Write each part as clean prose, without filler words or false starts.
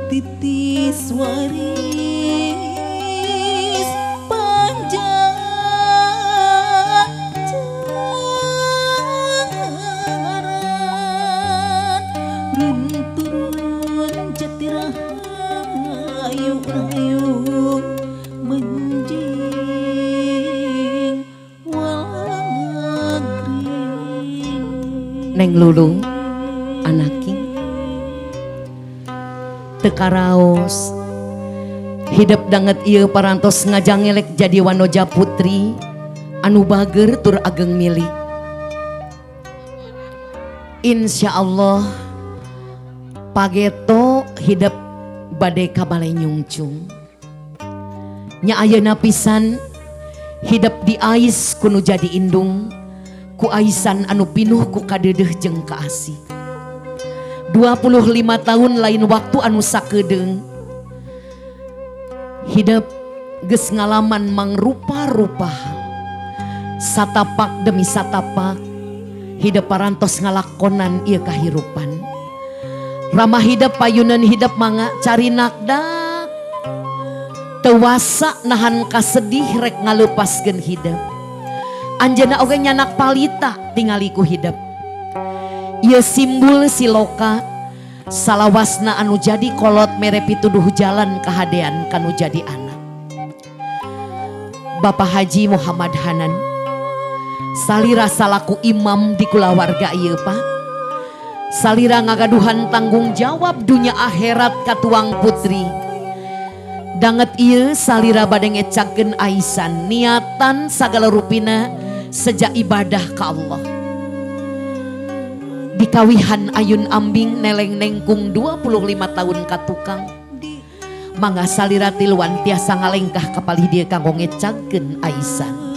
titis waris panjang jaran runturun jatirahayu rahayu menjing walagri. Neng Lulung anaki tekaraos hidup danget ieu parantos ngajangelek jadi wanoja putri anu bager tur ageng milik. Insya Allah pageto hidup bade kabale nyungcung nya ayeuna pisan hidup di ais kuno jadi indung ku aisan anu pinuh ku kadedeh jeung kaasih. 25 tahun lain waktu anu sakedeung hidup geus ngalaman mangrupa-rupa satapak demi satapak hidup parantos ngalakonan ieu kahirupan ramah hidup payunan hidup mangga cari nakdak tewasa nahan kasedih rek ngalepaskeun hidup anjeunna oge nyanak palita tingali ku hidup. Ieu simbol siloka salawasna anu jadi kolot mere pituduh jalan kahadean kanu jadi anak. Bapak Haji Muhammad Hanan salira salaku imam di kulawarga ieu Pak. Salira ngagaduhan tanggung jawab dunia akhirat ka tuang putri. Danget ieu salira bade ngecakeun aisan niatan sagala rupina sejak ibadah ka Allah. Dikawihan ayun ambing neleng nengkung 25 tahun katukang mangga salira tiluan tiasa ngalengkah kapalih dia kanggo ngecakeun aisan.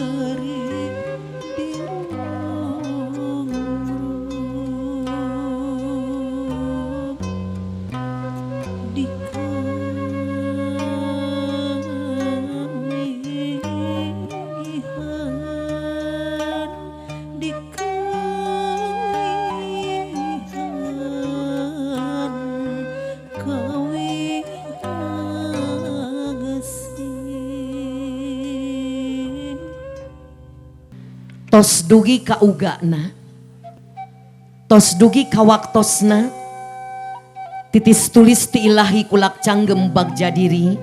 Tos dugi ka ugana tos dugi ka waktosna titis tulis ti ilahi kulak canggem bagja diri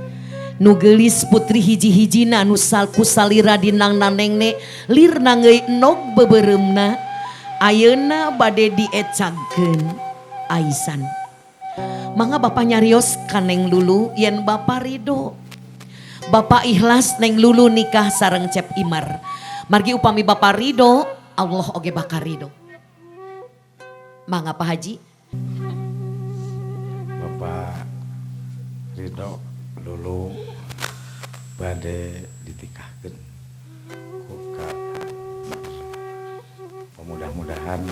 nu geulis putri hiji-hijina anu salku salira dinang nanengne lirna ngeuy nog beubeuremna ayeuna bade diecagkeun aisan. Mangga Bapak nyarios ka Neng Lulu yen Bapak ridho Bapak ikhlas Neng Lulu nikah sareng Cep Imar. Margi upami Bapak ridho, Allah oge bakal ridho. Mangga Pak Haji. Bapak ridho dulu bade ditikahkeun ku ka mudah-mudahan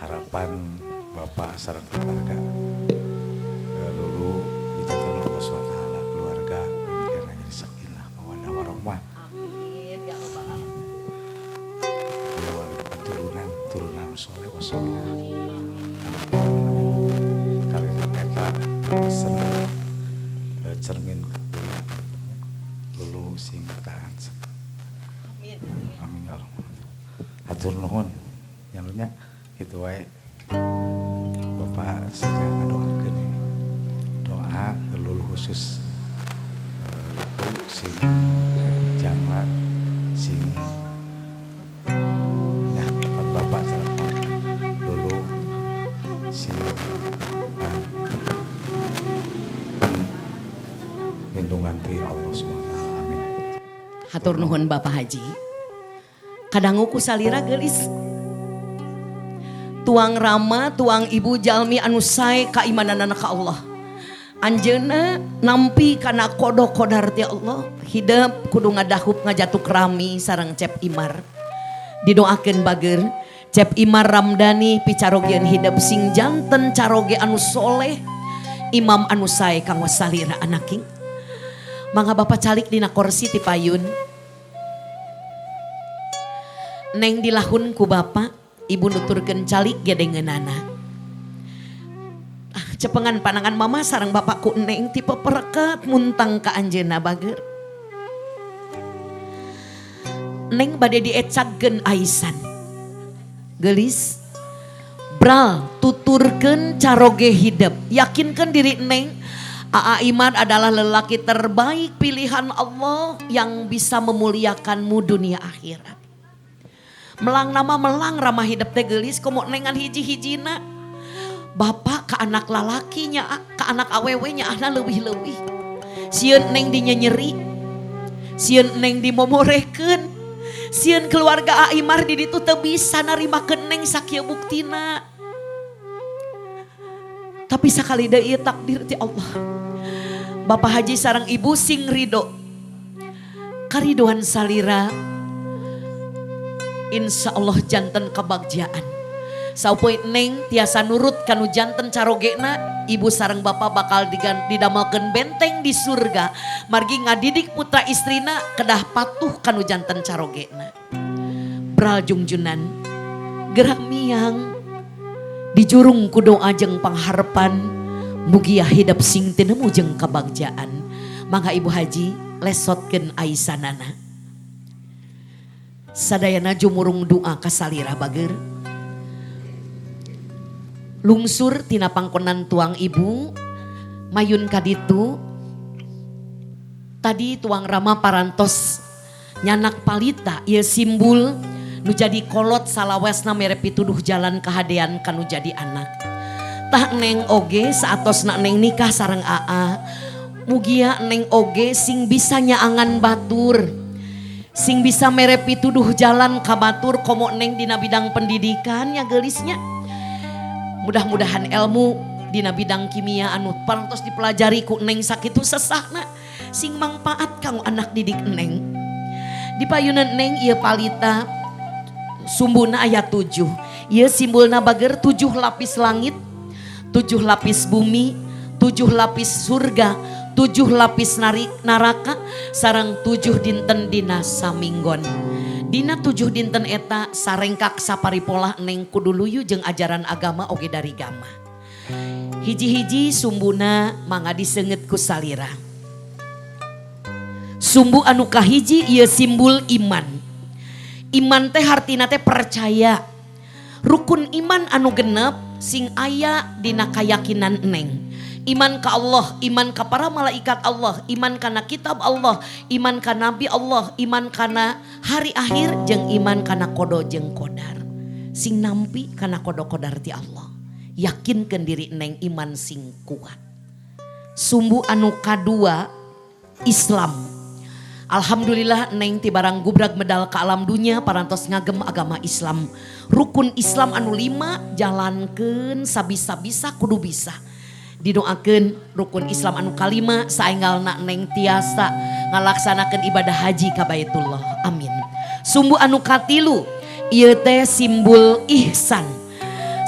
harapan Bapak sareng keluarga dulu dijaga Allah SWT keluarga karena jadi sakinah mawaddah warahmah. Turunan soleh wasoleh kali eta senang cermin lulu sing tahan. Amin ya Allah. Hatur nuhun nyalunya kitu wae. Bapak saja ngadoakeun doa lulu khusus sing jama sing ya bapak salah lulu sing lindungan ti Allah SWT. Amin. Hatur nuhun Bapak Haji. Kadangu ku salira geulis. Tuang rama, tuang ibu jalmi anu sae kaimananana ka Allah. Anjeunna nampi kana kodok kodar ti Allah. Hidup kudu ngadahup ngajatuk rami sareng Cep Imar. Didoakeun bager Cep Imar Ramdhani picarogian hidup sing janten caroge anu soleh. Imam anu sae kang wasalira anaking. Mangga Bapak calik dina kursi ti payun. Neng dilahun ku Bapak, ibu nuturkeun calik gedengeunana. Cepengan panangan mama sareng Bapak ku neng tipe pereket muntang ka anjeunna bager. Neng bade diecagkeun aisan. Gelis. Bral tuturkeun caroge hidup. Yakinkeun diri neng Aa Imar adalah lelaki terbaik pilihan Allah yang bisa memuliakanmu dunia akhirat. Melang nama melang ramah hidup teh geulis komo nengan hiji-hijina. Bapak ke anak lalakinya, ke anak awewenya ana leuwih-leuwih. Sieun neng dinyeri, sieun neng dimomorekeun, sieun keluarga Aa Imar di ditu teu bisa narimakeun neng sakieu buktina. Tapi sakali deui takdir ti Allah. Bapak Haji sareng ibu sing ridho. Karidoan salira. Insya Allah janten kebagjaan. Saupoe neng tiasa nurut kanu janten carogena. Ibu sareng bapak bakal didamelkeun benteng di surga. Margi ngadidik putra istrina kedah patuh kanu janten carogena. Bral jungjunan. Gerak miang. Dijurung ku doa jeung pangharepan mugia hidup sing teu nemu jeung kabagjaan. Mangga Ibu Haji lesotkeun aisanana. Sadayana jumurung doa ka salira bager. Lungsur tina pangkonan tuang ibu mayun kaditu. Tadi tuang rama parantos nyanak palita ieu simbol nu jadi kolot salawasna mere pituduh jalan kahadean kanu jadi anak. Tah neng oge saatosna neng nikah sareng Aa. Mugia neng oge sing bisa nyaangan batur. Sing bisa mere pituduh jalan ka batur komo neng dina bidang pendidikan ya geulisnya. Mudah-mudahan ilmu dina bidang kimia anu parantos dipelajari ku neng sakitu sesahna sing mangpaat kanggo anak didik neng. Di payunan neng ieu palita sumbuna ayat 7. Ieu simbolna bager 7 lapis langit, 7 lapis bumi, 7 lapis surga, 7 lapis naraka, sareng 7 dinten dina saminggon. Dina 7 dinten eta sarengkak saparipola neng kudu luyu jeung ajaran agama oge dari gama. Hiji-hiji sumbuna mangga diseungeut ku salira. Sumbu anu kahiji ieu simbol iman. Iman teh hartina teh percaya. Rukun iman anu genep sing aya dina kayakinan neng. Iman ka Allah, iman ka para malaikat Allah, iman kana kitab Allah, iman ka nabi Allah, iman kana hari akhir jeung iman kana kodo jeung kodar. Sing nampi kana kodo kodar ti Allah. Yakinkeun diri neng iman sing kuat. Sumbu anu kadua Islam. Alhamdulillah neng ti barang gubrak medal ke alam dunia parantos ngagem agama Islam. Rukun Islam anu 5 jalankeun sabisa-bisa kudu bisa. Didoakeun rukun Islam anu kalima saenggalna neng tiasa ngalaksanakeun ibadah haji ka Baitullah. Amin. Sumbu anu katilu ieu teh simbol ihsan.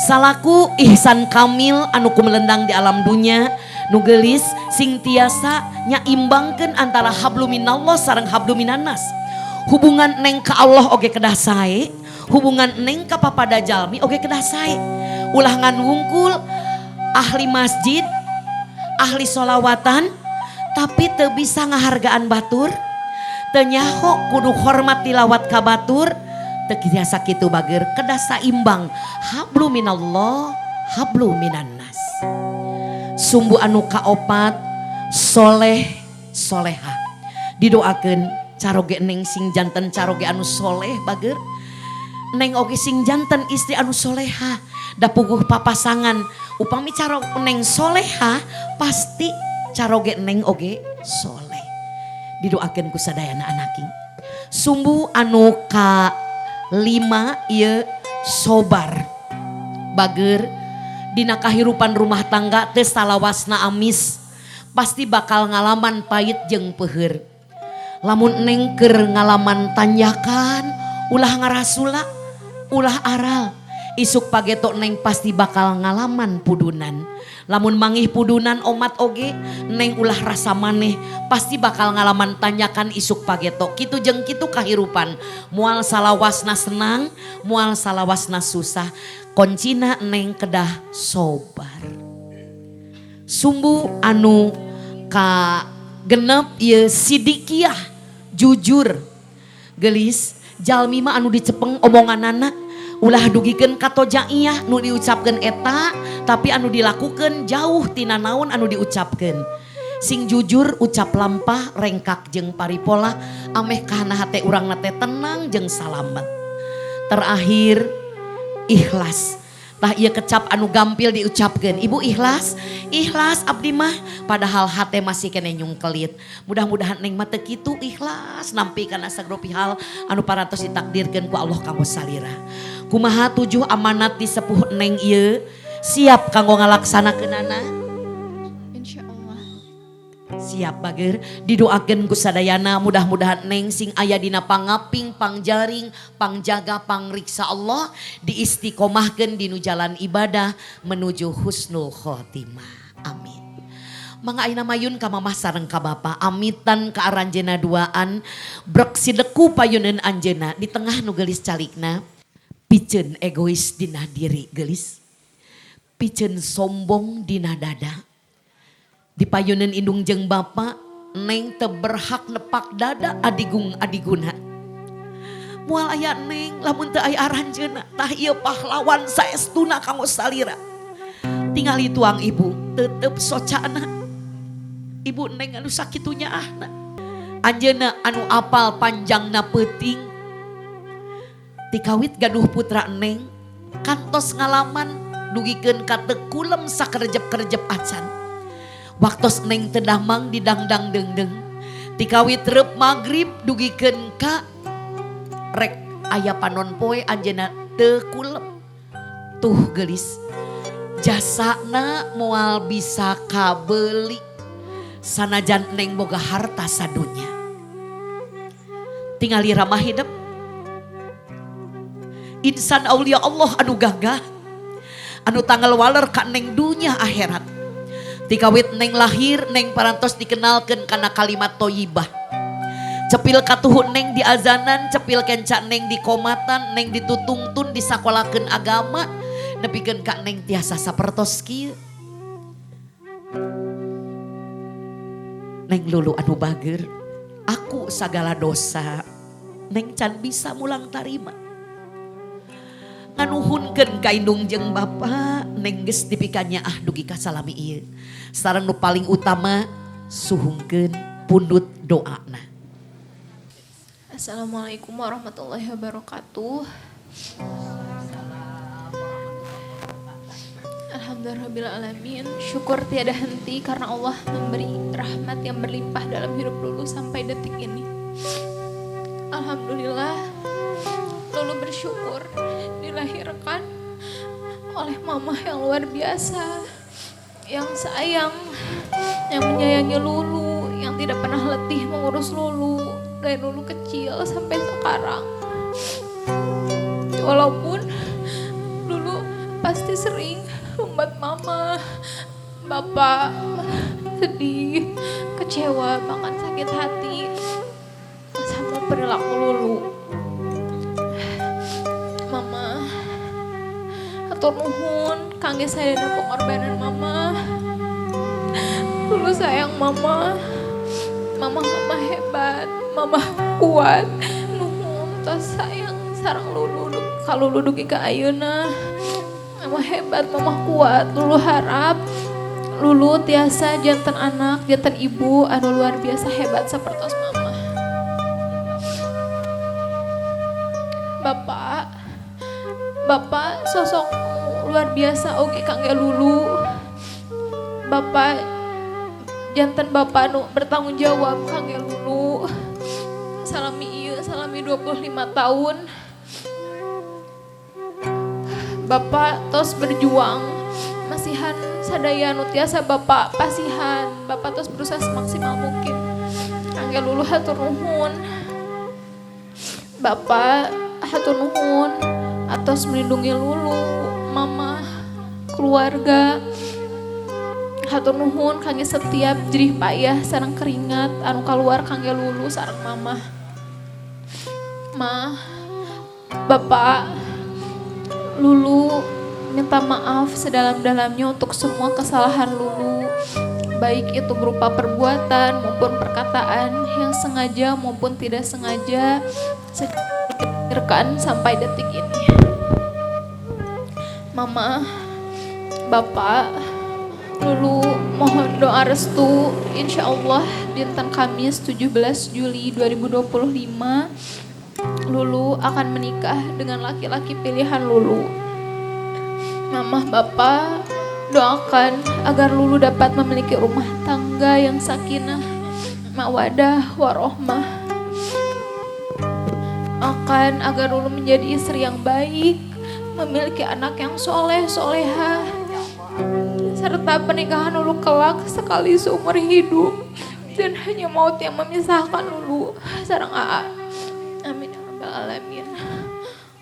Salaku ihsan kamil anu kumelendang di alam dunia nu geulis sing tiasa nyaimbangkeun antara habluminallah sareng habluminanas. Hubungan neng ka Allah oge kedah sae, hubungan neng ka papada jalmi oge kedah sae. Ulah ngan wungkul ahli masjid, ahli solawatan, tapi teu bisa ngahargaan batur, teu nyaho kudu hormat dilawat ka batur, teu biasa kitu bager, kedah saimbang. Hablu minallah, hablu minannas. Sumbu anu kaopat soleh soleha. Didoakeun caroge neng sing janten caroge anu soleh bager. Neng oge sing janten istri anu soleha. Da puguh papasangan upami carog neng soleha pasti caroge neng oge soleh. Didoakeun ku sadayana anaking. Sumbu anu ka 5 ieu sobar bager dina kahirupan rumah tangga teu salawasna amis pasti bakal ngalaman pait jeung peuheur. Lamun neng keur ngalaman tanjakan ulah ngarasula ulah aral isuk pageto neng pasti bakal ngalaman pudunan. Lamun mangih pudunan omat oge neng ulah rasa maneh pasti bakal ngalaman tanjakan isuk pageto. Kitu jeung kitu kahirupan moal salawasna senang moal salawasna susah. Koncina neng kedah sobar. Sumbu anu ka genep ieu sidikiah jujur. Gelis jalmi mah anu dicepeng omonganana ulah dugikeun katojaiyah nu diucapkeun eta tapi anu dilakukeun jauh tina naon anu diucapkeun. Sing jujur ucap lampah rengkak jeung paripola ameh kahana hate urangna teh tenang jeung salamet. Terakhir ikhlas. Tah ieu kecap anu gampil diucapkeun. Ibu ikhlas, ikhlas abdi mah padahal hate masih kene nyungkelit. Mudah-mudahan neng mah teu kitu ikhlas nampi kana sagro pihal anu parantos ditakdirkeun ku Allah kanggo salira. Kumaha 7 amanat di sepuh neng ieu siap kanggo ngalaksanakeunana? Insyaallah. Siap bager didoakeun ku sadayana mudah-mudahan neng sing aya dina pangaping pangjaring pangjaga pangriksa Allah diistiqomahkeun dinu jalan ibadah menuju husnul khotimah. Amin. Mangga ayeuna mayun ka mamah sareng ka bapa amitan ka aranjeuna duaan brek sideku payuneun anjeunna di tengah nu geulis calikna piceun egois dina diri geulis piceun sombong dina dada. Di payuneun indung jeung bapa neng teu berhak nepak dada adigung adiguna. Moal aya neng lamun teu aya aranjeunna tah ieu pahlawan saestuna kanggo salira. Tingali tuang ibu tetep socana. Ibu neng anu sakitunya ahna. Anjeunna anu apal panjangna peuting. Tikawit gaduh putra neng kantos ngalaman dugikeun ka teu kulem sakerejep-kerejep acan. Waktos neng teu damang didangdang deungdeung. Tikawit reup magrib dugikeun ka rek aya panon poe anjeunna teu kulem. Tuh geulis jasana moal bisa kabeuli sanajan neng boga harta sadunya. Tingali ramah hidup. Insan aulia Allah anu gagah anu tanggal waler ka neng dunya akhirat. Tikawit neng lahir neng parantos dikenalkeun kana kalimat thoyyibah. Cepil katuhu neng di azanan, cepil kenca neng di komatan, neng ditutungtun disakolakeun agama, nepikeun ka neng tiasa sapertos kieu. Neng lulu anu bager, aku sagala dosa, neng can bisa mulang tarima. Nganuhunkeun ka indung jeung bapa, neng geus dipikannya dugi ka salami ieu. Sareng nu paling utama suhungkeun pundut doana. Assalamualaikum warahmatullahi wabarakatuh. Alhamdulillahirrahmanirrahim. Syukur tiada henti karena Allah memberi rahmat yang berlimpah dalam hidup Lulu sampai detik ini. Alhamdulillah, Lulu bersyukur dilahirkan oleh mama yang luar biasa, yang sayang, yang menyayangi Lulu, yang tidak pernah letih mengurus Lulu dari Lulu kecil sampai sekarang. Walaupun Lulu pasti sering membuat mama, bapak sedih, kecewa, bahkan sakit hati sama perilaku Lulu. Mama, hatur nuhun kangge sadayana pengorbanan mama. Lulu sayang mama. Mama hebat, mama kuat. Nuhun tos sayang sareng lulu kalau lulu dugi ka ayeuna. Mama hebat, mama kuat. Lulu harap lulu tiasa jantan anak, jantan ibu anu luar biasa hebat sapertos mama. Bapak sosok luar biasa oge kangge lulu. Bapak jantan bapak nu bertanggung jawab kangge lulu. Salami 25 tahun. Bapak tos berjuang masihan sadaya nu tiasa bapak pasihan. Bapak tos berusaha semaksimal mungkin kangge lulu hatur nuhun. Bapak hatur nuhun atas melindungi lulu, mama, keluarga. Hatur nuhun kangge setiap jerih payah sareng keringat anu kaluar kangge lulu sareng mama. Bapak, lulu minta maaf sedalam-dalamnya untuk semua kesalahan lulu, baik itu berupa perbuatan maupun perkataan yang sengaja maupun tidak sengaja rekan sampai detik ini. Mama, Bapak, lulu mohon doa restu insya Allah dinten Kamis 17 Juli 2025 lulu akan menikah dengan laki-laki pilihan lulu. Mama, Bapak, doakan agar lulu dapat memiliki rumah tangga yang sakinah, mawadah, warohmah. Akan agar lulu menjadi istri yang baik, memiliki anak yang soleh, soleha, serta pernikahan lulu kelak sekali seumur hidup dan hanya maut yang memisahkan lulu sareng Aa. Amin ya rabbal alamin.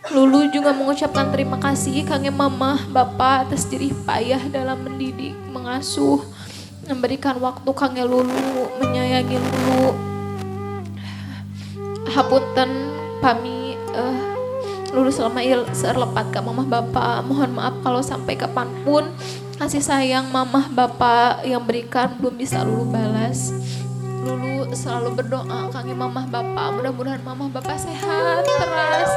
Lulu juga mengucapkan terima kasih kangge mama, bapak atas jerih payah dalam mendidik, mengasuh, memberikan waktu kangge lulu, menyayangi lulu. Hapunten pami lulu selama serlepat ke mamah bapak. Mohon maaf kalau sampai kapanpun kasih sayang mamah bapak yang berikan belum bisa lulu balas. Lulu selalu berdoa kangge mamah bapak, mudah-mudahan mamah bapak sehat teras,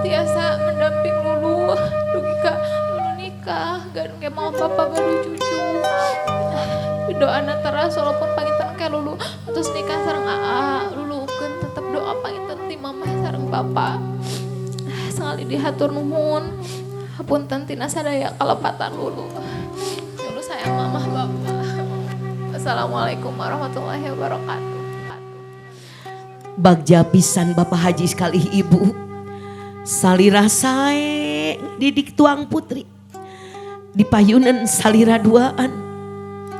tiasa mendamping lulu dugi ka lulu nikah gan ke mamah bapak gaduh cucu. Doana teras walaupun panginten ke lulu terus nikah sareng Aa, lulu ukeun tetep doa panginten ti mamah sareng bapak. Sekali dihatur nuhun, hapunten tina sadaya kalepatan lulu. Lulu sayang mamah bapak. Assalamualaikum warahmatullahi wabarakatuh. Bagja pisan Bapak Haji sekali ibu. Salira sae didik tuang putri. Di payunan salira duaan.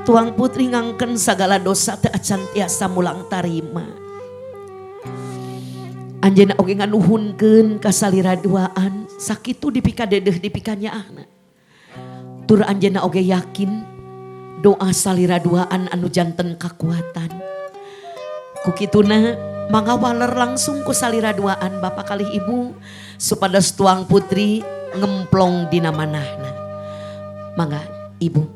Tuang putri ngangken sagala dosa teu acan tiasa mulang tarima. Anjeunna oge nganuhunkeun ka salira duaan, sakitu dipika dedeh dipika nyaana. Tur anjeunna oge yakin doa salira duaan anu janten kakuatan. Kukituna mangawaler langsung ku salira duaan bapak kali ibu supados tuang putri ngemplong dina manahna. Mangga ibu.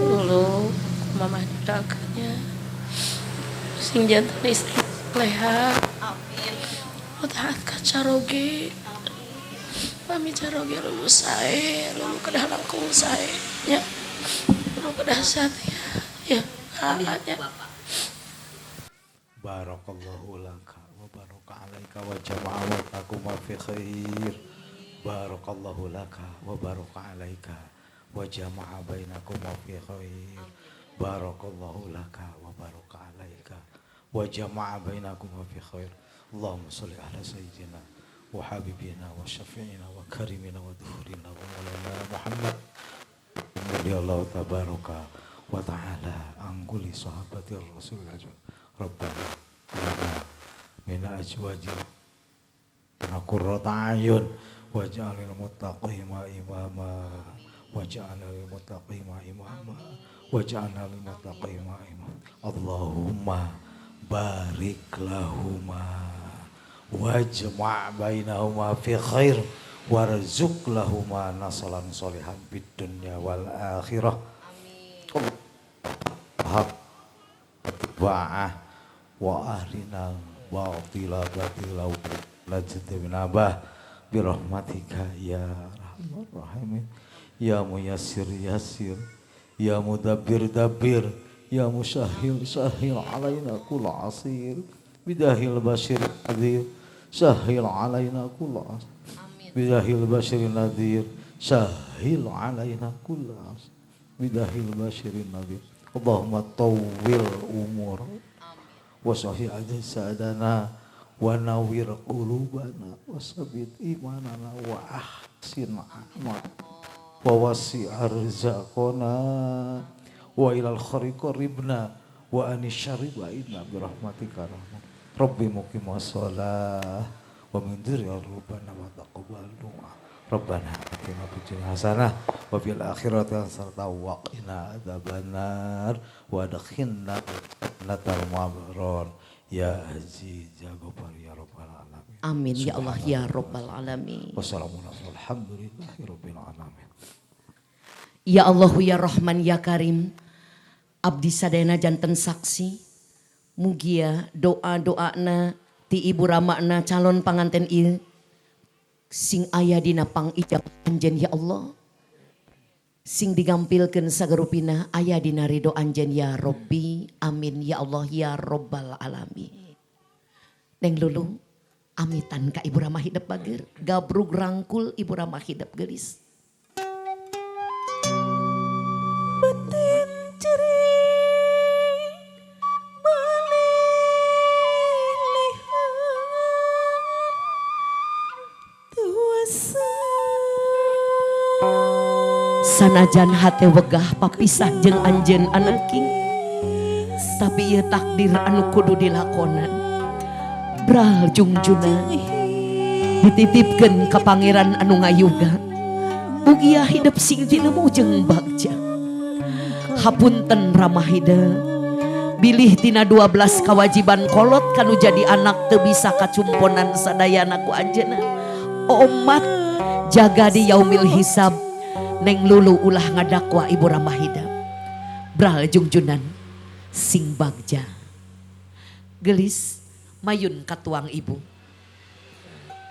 Lulu mama daganya sing janten istri leha. Amin. Mutahat kacaroge. Pami caroge lulu sae, lulu kedah langkung sae, nya, lulu kedah satya, ya, ya. Barakallahu laka wa baraka alaika wa jama'a wa fi khair. Barakallahu laka wa baraka alaika wa jama'a bainakum fi khair. Barakallahu laka wa baraka alaika wa jama'a bainakum fi khair. Allahumma shalli ala sayyidina wa habibina wa syafi'ina wa karimina wa dhuhurina wa maulana Muhammad radhiyallahu tabaraka wa ta'ala angkuli sahabati Rasul Rabbana lana min azwajina qurrata ayun waj'alil muttaqina imama waj'alil muttaqina imama waj'alil muttaqina imama Allahumma barik lahuma wajma' bainahuma fi khair warzuq lahuma nasalan solihan fid dunya wal akhirah. Hak ba'ah wa ahlina batila batila lajtabinabah birahmatika ya rahman rahimin ya muyassir yassir ya mudabbir dabbir ya musahhil sahhil alaina kull asir bidahil bashir nadir sahhil alaina kull asir bidahil bashir nadir sahhil alaina kull asir bidahil bashir nadir. Allahumma tawwil umur wa sahih ajsadana wa nawwir qulubana wa sabit imanana wa ahsin amal wa wasi' arzaqana wa ilal khari qaribna wa anis syarri ba'idna birahmatika rahmat rabbi muqimas shalah wa min dzurriyyati rabbana wa taqabbal du'a rabbana atina fid dunya hasanah wa fil akhirati hasanah wa qina adzabannar wa adkhilna jannatal mabrar ya aziz ya ghafar ya rabbal alamin. Amin ya Allah ya rabbal alamin. Wassalamualaikum warahmatullahi rabbil alamin. Ya Allah ya Rahman ya Karim, abdi sadayana janten saksi mugia doa-doana ti ibu ramakna calon panganten ieu sing aya dina pangijab anjeun ya Allah, sing digampilkeun sagarupina aya dina ridho anjeun ya Robbi. Amin ya Allah ya rabbal alamin. Neng Lulu amitan ka ibu ramah hidup bager, gabrug rangkul ibu ramah hidup gelis. Batin cering balilihan tuasa. Sanajan hate wegah papisah jeung anjeun anaking, tapi ieu takdir anu kudu dilakonan. Bral jungjuna dititipkeun ka pangeran anu ngayuga, mugia hidup sing dilemu jeung bagja. Hapunten Ramahida, bilih tina 12 kawajiban kolot kanu jadi anak teu bisa kacumponan sadayana ku anjeunna. Omat jaga di yaumil hisab. Neng Lulu ulah ngadakwa ibu Ramahida, bral jungjunan sing bagja. Gelis mayun katuang ibu.